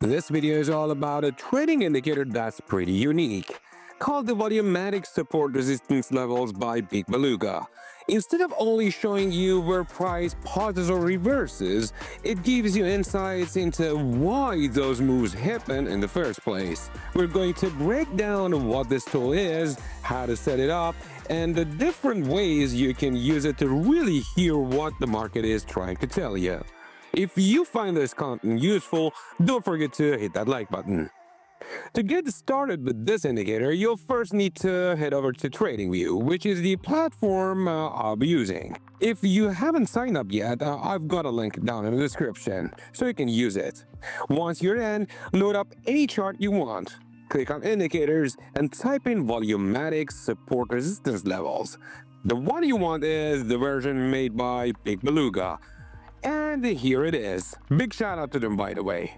This video is all about a trading indicator that's pretty unique, called the volumetric support resistance levels by Big Beluga. Instead of only showing you where price pauses or reverses, it gives you insights into why those moves happen in the first place. We're going to break down what this tool is, how to set it up, and the different ways you can use it to really hear what the market is trying to tell you. If you find this content useful, don't forget to hit that like button. To get started with this indicator, you'll first need to head over to TradingView, which is the platform I'll be using. If you haven't signed up yet, I've got a link down in the description, so you can use it. Once you're in, load up any chart you want. Click on Indicators and type in Volumetric Support Resistance Levels. The one you want is the version made by Big Beluga. And here it is. Big shout out to them, by the way.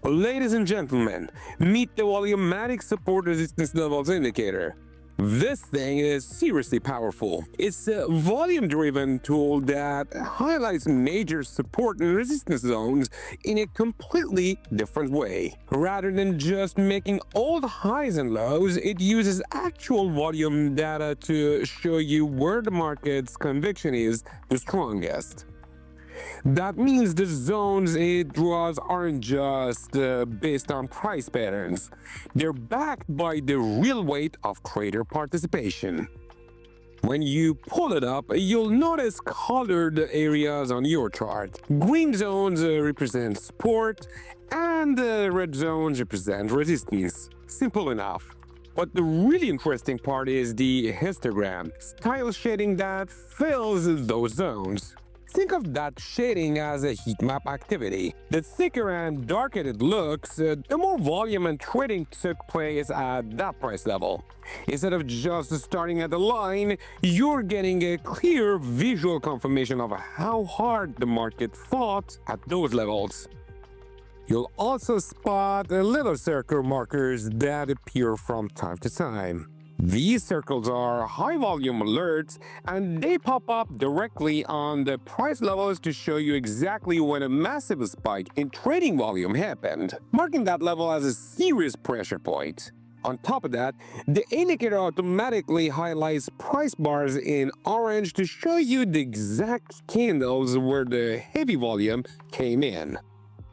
Ladies and gentlemen, meet the Volumetric Support Resistance Levels indicator. This thing is seriously powerful. It's a volume-driven tool that highlights major support and resistance zones in a completely different way. Rather than just making all the highs and lows, it uses actual volume data to show you where the market's conviction is the strongest. That means the zones it draws aren't just based on price patterns. They're backed by the real weight of trader participation. When you pull it up, you'll notice colored areas on your chart. Green zones represent support, and red zones represent resistance. Simple enough. But the really interesting part is the histogram, style shading that fills those zones. Think of that shading as a heat map activity. The thicker and darker it looks, the more volume and trading took place at that price level. Instead of just starting at the line, you're getting a clear visual confirmation of how hard the market fought at those levels. You'll also spot little circle markers that appear from time to time. These circles are high-volume alerts, and they pop up directly on the price levels to show you exactly when a massive spike in trading volume happened, marking that level as a serious pressure point. On top of that, the indicator automatically highlights price bars in orange to show you the exact candles where the heavy volume came in.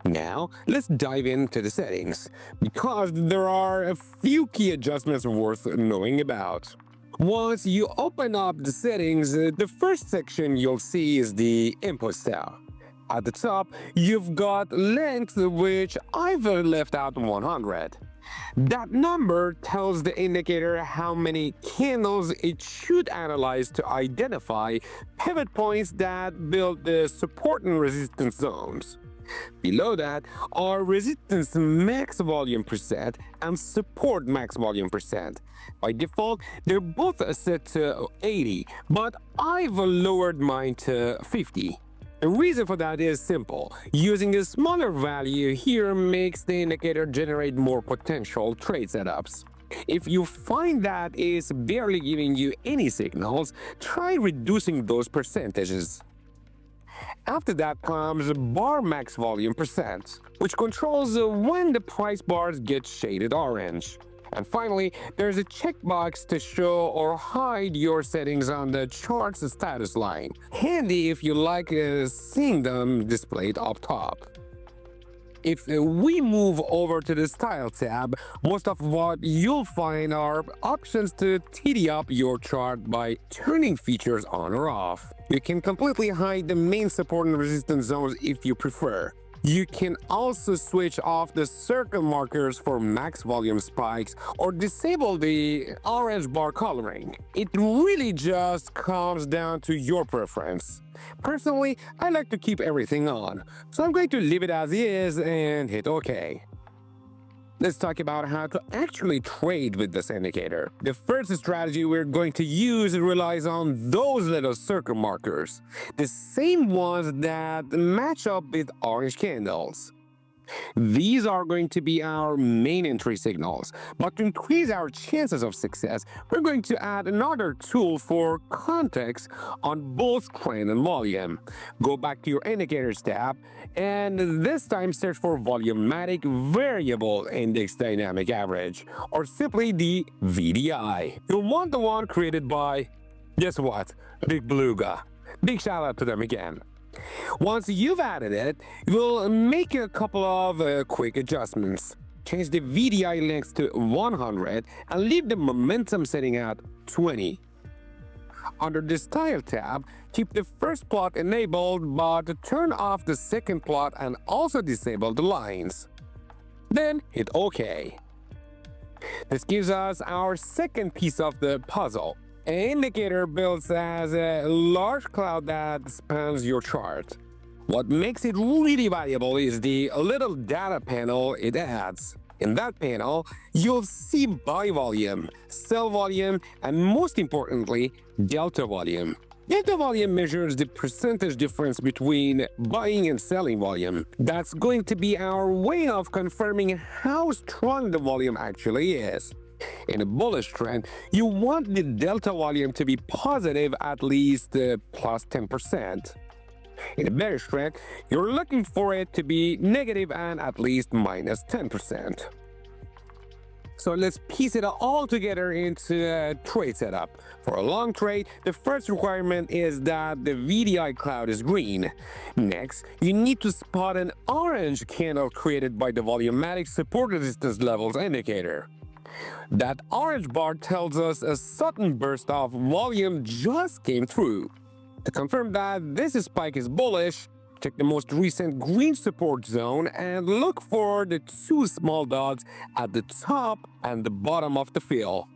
Now, let's dive into the settings, because there are a few key adjustments worth knowing about. Once you open up the settings, the first section you'll see is the input cell. At the top, you've got length, which I've left out 100. That number tells the indicator how many candles it should analyze to identify pivot points that build the support and resistance zones. Below that are resistance max volume percent and support max volume percent. By default, they're both set to 80, but I've lowered mine to 50. The reason for that is simple. Using a smaller value here makes the indicator generate more potential trade setups. If you find that it's barely giving you any signals, try reducing those percentages. After that comes bar max volume percent, which controls when the price bars get shaded orange. And finally, there's a checkbox to show or hide your settings on the chart's status line. Handy if you like seeing them displayed up top. If we move over to the Style tab, most of what you'll find are options to tidy up your chart by turning features on or off. You can completely hide the main support and resistance zones if you prefer. You can also switch off the circle markers for max volume spikes or disable the orange bar coloring. It really just comes down to your preference. Personally, I like to keep everything on, so I'm going to leave it as is and hit OK. Let's talk about how to actually trade with this indicator. The first strategy we're going to use relies on those little circle markers, the same ones that match up with orange candles. These are going to be our main entry signals, but to increase our chances of success, we're going to add another tool for context on both trend and volume. Go back to your indicators tab, and this time search for volumetric variable index dynamic average, or simply the VDI. You'll want the one created by, guess what, Big Beluga. Big shout out to them again. Once you've added it, we'll make a couple of quick adjustments. Change the VDI length to 100 and leave the momentum setting at 20. Under the Style tab, keep the first plot enabled, but turn off the second plot and also disable the lines. Then hit OK. This gives us our second piece of the puzzle. An indicator builds as a large cloud that spans your chart. What makes it really valuable is the little data panel it adds. In that panel, you'll see buy volume, sell volume, and most importantly, delta volume. Delta volume measures the percentage difference between buying and selling volume. That's going to be our way of confirming how strong the volume actually is. In a bullish trend, you want the delta volume to be positive at least plus 10%. In a bearish trend, you're looking for it to be negative and at least minus 10%. So let's piece it all together into a trade setup. For a long trade, the first requirement is that the VDI cloud is green. Next, you need to spot an orange candle created by the volumetric support resistance levels indicator. That orange bar tells us a sudden burst of volume just came through. To confirm that this spike is bullish, check the most recent green support zone and look for the two small dots at the top and the bottom of the fill.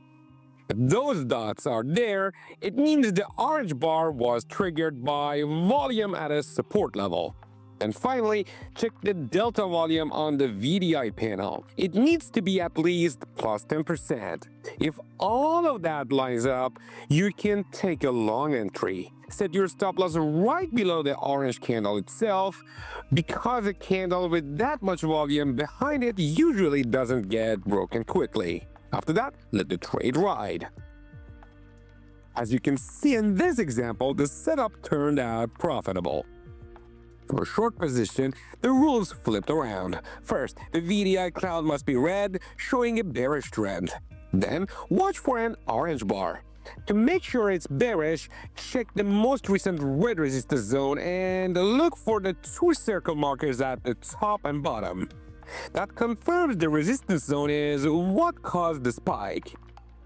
If those dots are there, it means the orange bar was triggered by volume at a support level. And finally, check the delta volume on the VDI panel. It needs to be at least plus 10%. If all of that lines up, you can take a long entry. Set your stop loss right below the orange candle itself, because a candle with that much volume behind it usually doesn't get broken quickly. After that, let the trade ride. As you can see in this example, the setup turned out profitable. For a short position, the rules flipped around. First, the VDI cloud must be red, showing a bearish trend. Then, watch for an orange bar. To make sure it's bearish, check the most recent red resistance zone and look for the two circle markers at the top and bottom. That confirms the resistance zone is what caused the spike.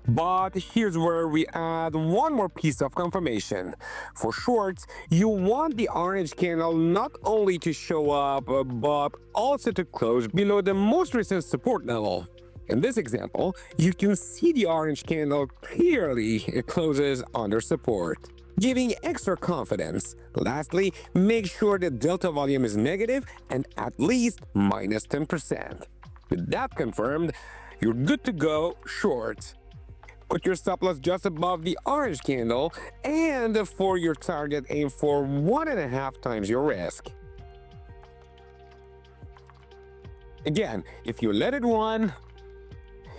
But here's where we add one more piece of confirmation. For shorts, you want the orange candle not only to show up, but also to close below the most recent support level. In this example, you can see the orange candle clearly it closes under support, giving extra confidence. Lastly, make sure the delta volume is negative and at least minus 10%. With that confirmed, you're good to go short. Put your stop loss just above the orange candle, and for your target, aim for 1.5 times your risk. Again, if you let it run,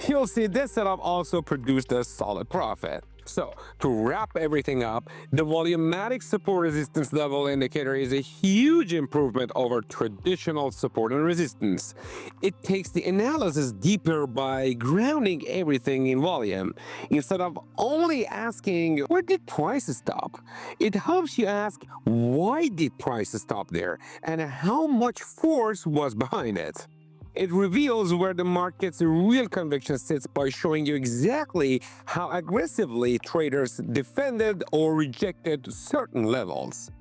you'll see this setup also produced a solid profit. So, to wrap everything up, the volumetric support resistance level indicator is a huge improvement over traditional support and resistance. It takes the analysis deeper by grounding everything in volume. Instead of only asking, where did prices stop? It helps you ask, why did prices stop there? And how much force was behind it? It reveals where the market's real conviction sits by showing you exactly how aggressively traders defended or rejected certain levels.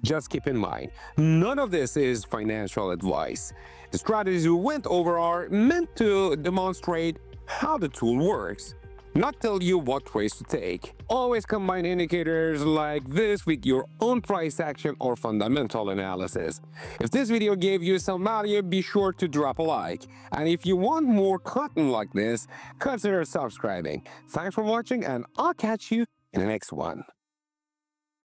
Just keep in mind, none of this is financial advice. The strategies we went over are meant to demonstrate how the tool works, not tell you what trades to take. Always combine indicators like this with your own price action or fundamental analysis. If this video gave you some value, be sure to drop a like. And if you want more content like this, consider subscribing. Thanks for watching, and I'll catch you in the next one.